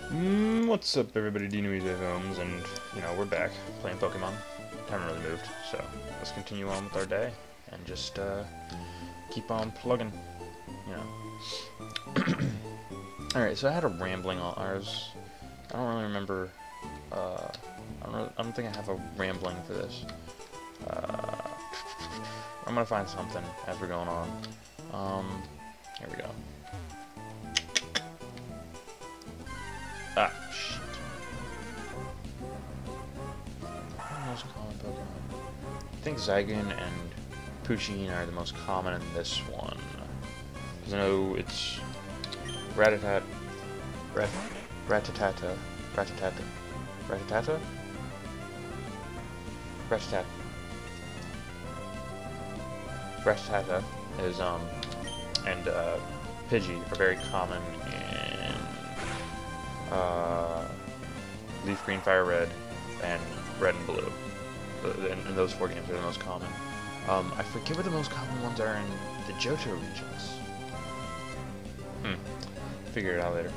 What's up, everybody? Dino Homes, and we're back playing Pokemon. Haven't really moved, so let's continue on with our day and just keep on plugging. You know. All right, so I had a rambling on ours. I don't really remember. I don't think I have a rambling for this. I'm gonna find something as we're going on. Here we go. Ah, shit. Most common Pokemon. I think Zygon and Poochyene are the most common in this one. Because I know it's Rattata, Rattata, Rattata, Rattata, Rattata, Rattata is and Pidgey are very common in Leaf Green, Fire Red, and Red and Blue. And those four games are the most common. I forget what the most common ones are in the Johto regions. Figure it out later.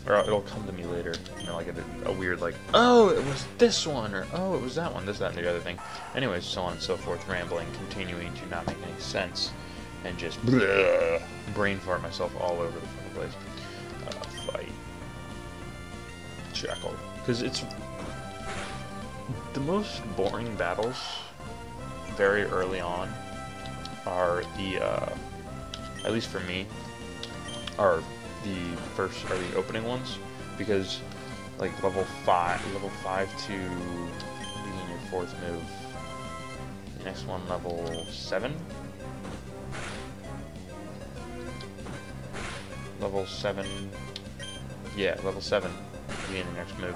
Or it'll come to me later. Like a weird, like, oh, it was this one, or oh, it was that one, this, that, and the other thing. Anyways, so on and so forth, rambling, continuing to not make any sense, and just brain fart myself all over the fucking place. Fight. Shackle. Because it's the most boring battles very early on are the, at least for me, are the opening ones, because like level 5 to begin your fourth move. The next one, level 7? Level 7, yeah, level 7 begin the next move.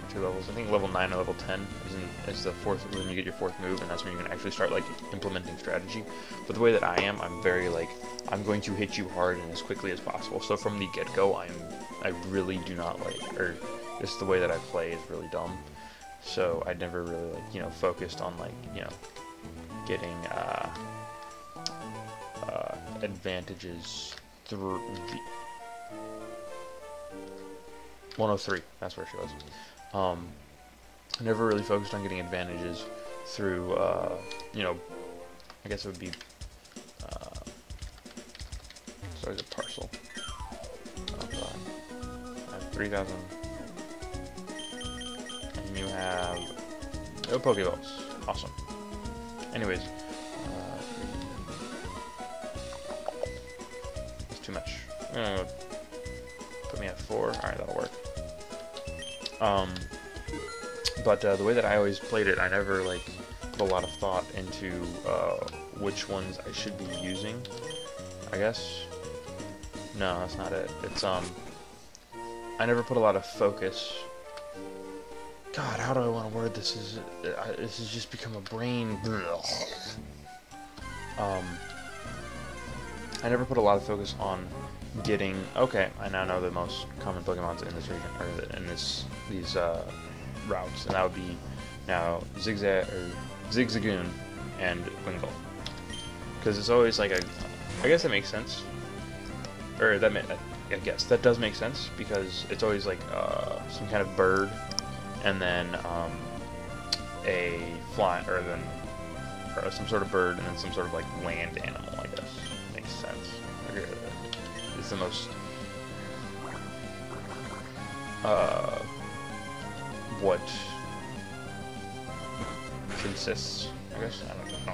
2 levels. I think level 9 or level 10 is the fourth, when you get your fourth move, and that's when you can actually start like implementing strategy. But the way that I am, I'm very like, I'm going to hit you hard and as quickly as possible. So from the get-go, I really do not like, or just the way that I play is really dumb. So I never really like, focused on like, getting advantages through the 103. That's where she was. I never really focused on getting advantages through, I guess it would be, so it's a parcel. Oh god. I have 3,000. And you have no Pokeballs. Awesome. Anyways, it's too much. Put me at 4. Alright, that'll work. But the way that I always played it, I never like put a lot of thought into which ones I should be using, I guess. No, that's not it. It's I never put a lot of focus. God, how do I want to word this? This has just become a brain. I never put a lot of focus on getting. Okay, I now know the most common Pokemons in this region, or in these routes, and that would be now Zigzagoon and Wingull. Because it's always like I guess that makes sense, or I guess that does make sense, because it's always like some kind of bird, and then a fly, or some sort of bird, and then some sort of like land animal. I guess makes sense. It's the most what consists, I guess. I don't know.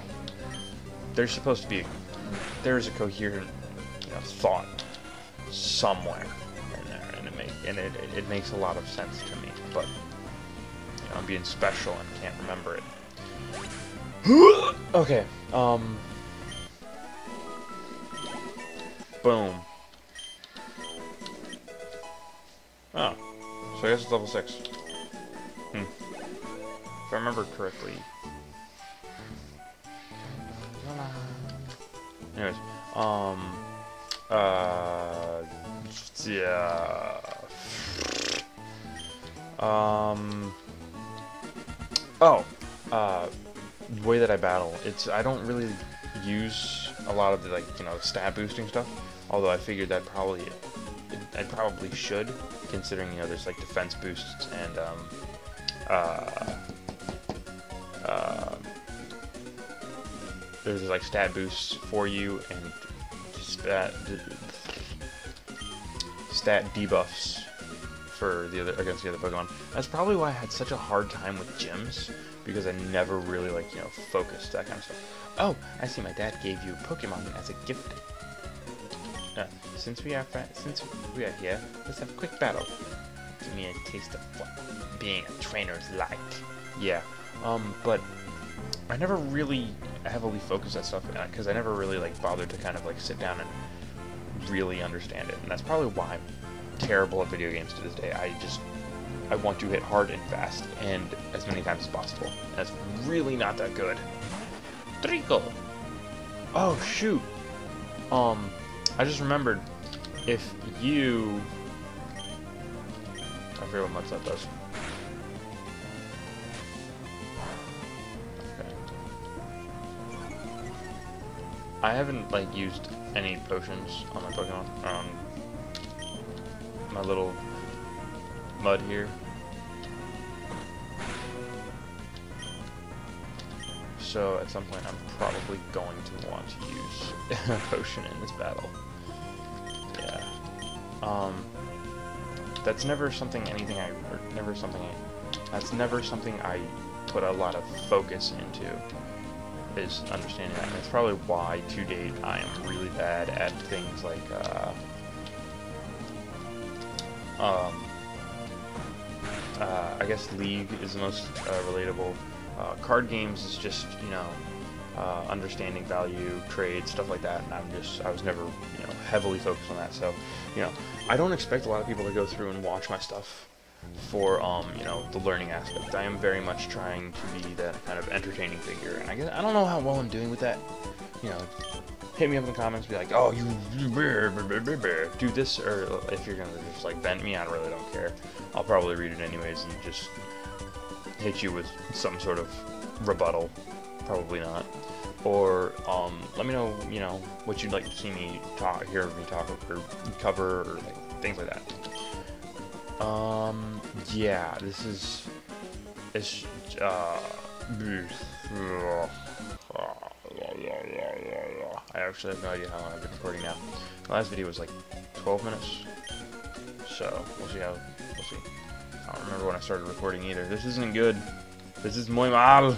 There's supposed to be there's a coherent thought somewhere in there, and it makes a lot of sense to me, but I'm being special and can't remember it. Okay, boom. Oh, so I guess it's level 6. If I remember correctly. Anyways, yeah. The way that I battle, I don't really use a lot of the, stat boosting stuff, although I figured that probably I probably should, considering, you know, there's like defense boosts and there's like stat boosts for you and stat debuffs for the other against the other Pokemon. That's probably why I had such a hard time with gyms, because I never really, like, you know, focused that kind of stuff. Oh, I see. My dad gave you Pokemon as a gift. Since we are here, let's have a quick battle. Give me a taste of what being a trainer is like. Yeah. But I never really heavily focused that stuff because I never really like bothered to kind of like sit down and really understand it, and that's probably why I'm terrible at video games to this day. I want to hit hard and fast and as many times as possible. And that's really not that good. Trico. Oh shoot. I just remembered, if you, I forget what much that does. Okay. I haven't like used any potions on my Pokemon. My little mud here. So at some point I'm probably going to want to use a potion in this battle. Yeah. That's never something that's never something I put a lot of focus into, is understanding that. And that's probably why to date I am really bad at things like I guess League is the most relatable. Card games is just, you know, understanding value, trade, stuff like that, and I was never, you know, heavily focused on that. So, you know, I don't expect a lot of people to go through and watch my stuff for, you know, the learning aspect. I am very much trying to be that kind of entertaining figure, and I don't know how well I'm doing with that. You know, hit me up in the comments, be like, oh, you do this, or if you're gonna just like vent me, I really don't care. I'll probably read it anyways and just hit you with some sort of rebuttal. Probably not. Or let me know, you know, what you'd like to see me hear me talk or cover, or like things like that. Yeah, I actually have no idea how long I've been recording now. The last video was like 12 minutes, so we'll see. I don't remember when I started recording either. This isn't good. This is muy mal.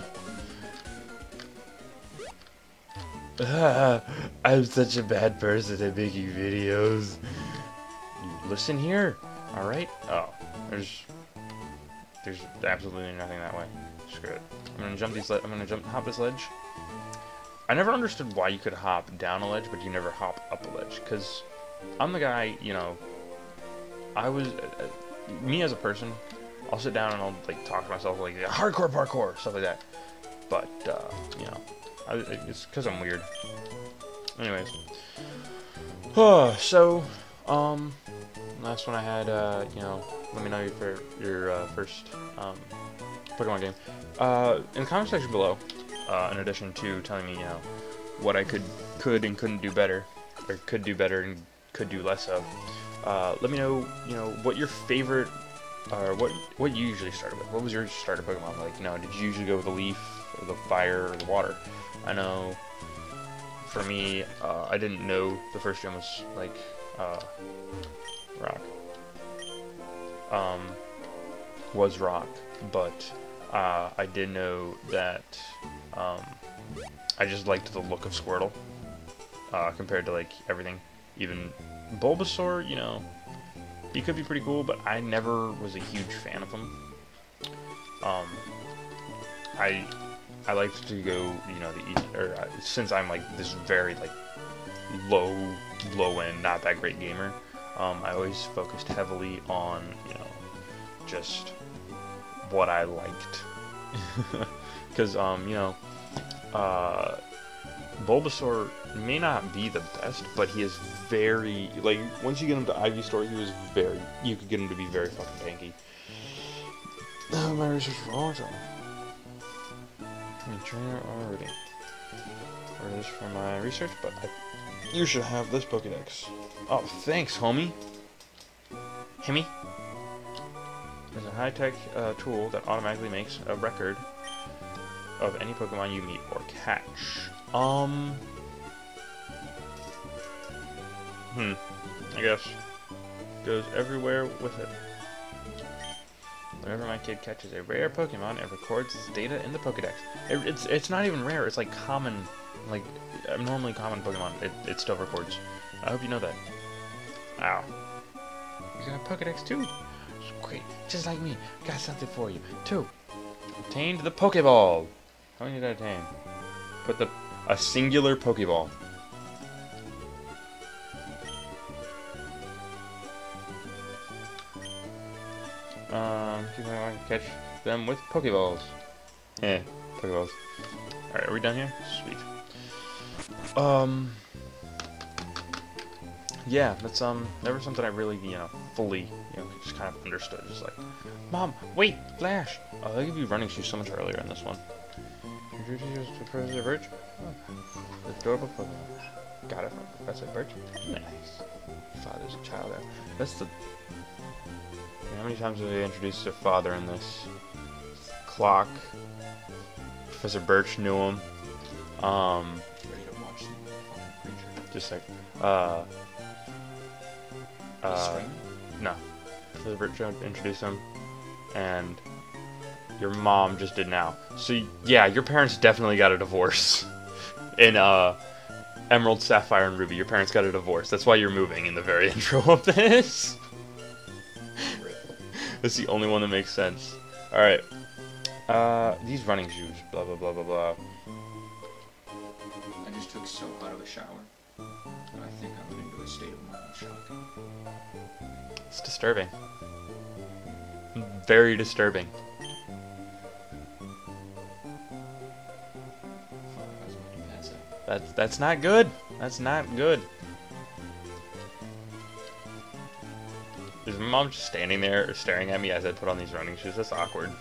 I'm such a bad person at making videos. You listen here, all right? Oh, there's absolutely nothing that way. Screw it. I'm gonna hop this ledge. I never understood why you could hop down a ledge, but you never hop up a ledge. Cause I'm the guy, you know. Me as a person, I'll sit down and I'll like talk to myself like hardcore parkour, stuff like that. But you know, it's because I'm weird. Anyways, so last one I had, you know, let me know your first Pokemon game in the comment section below. In addition to telling me, you know, what I could and couldn't do better, or could do better and could do less of. Let me know, you know, what your favorite, or what you usually started with. What was your starter Pokemon like? You know, did you usually go with the leaf, or the fire, or the water? I know, for me, I didn't know the first gym was like rock. Was rock, but I did know that I just liked the look of Squirtle compared to like everything. Even Bulbasaur, you know, he could be pretty cool, but I never was a huge fan of him. I liked to go, you know, since I'm like this very like low end, not that great gamer. I always focused heavily on, you know, just what I liked, because you know, Bulbasaur may not be the best, but he is very, like, once you get him to Ivysaur, you could get him to be very fucking tanky. My research for a long time. I'm a trainer already. Or this for my research, but you should have this Pokédex. Oh, thanks, homie. Hemi. There's a high-tech tool that automatically makes a record of any Pokemon you meet or catch. I guess. Goes everywhere with it. Whenever my kid catches a rare Pokemon, it records its data in the Pokedex. It's not even rare, it's like common, like abnormally common Pokemon. It still records. I hope you know that. Wow. You got a Pokedex too? Great, just like me. Got something for you. 2. Obtained the Pokeball. How many did I attain? Put a singular Pokeball. See if I can catch them with Pokeballs. Yeah, Pokeballs. Alright, are we done here? Sweet. Yeah, that's never something I really, fully, just kind of understood. Just like, Mom, wait, Flash! Oh, they give you running shoes so much earlier in this one. Your duty is to Professor Birch? Oh, the adorable Pokemon. Got it from Professor Birch? Nice. Father's a child. That's the... How many times have they introduced their father in this? Clock. Professor Birch knew him. Ready to watch the creature? Just like, no. Professor Birch introduced him, and your mom just did now. So yeah, your parents definitely got a divorce. In Emerald, Sapphire, and Ruby, your parents got a divorce. That's why you're moving in the very intro of this. That's the only one that makes sense. Alright. These running shoes. Blah, blah, blah, blah, blah. I just took soap out of a shower. And I think I went into a state of mild shock. It's disturbing. Very disturbing. That's not good. That's not good. Is my mom just standing there staring at me as I put on these running shoes? That's awkward.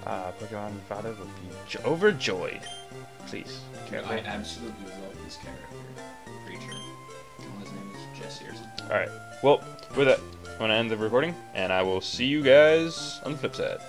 Pokemon father would be overjoyed. Please. I absolutely love this creature. His name is Jesse or something. Alright. Well, with that, I'm going to end the recording, and I will see you guys on the flip side.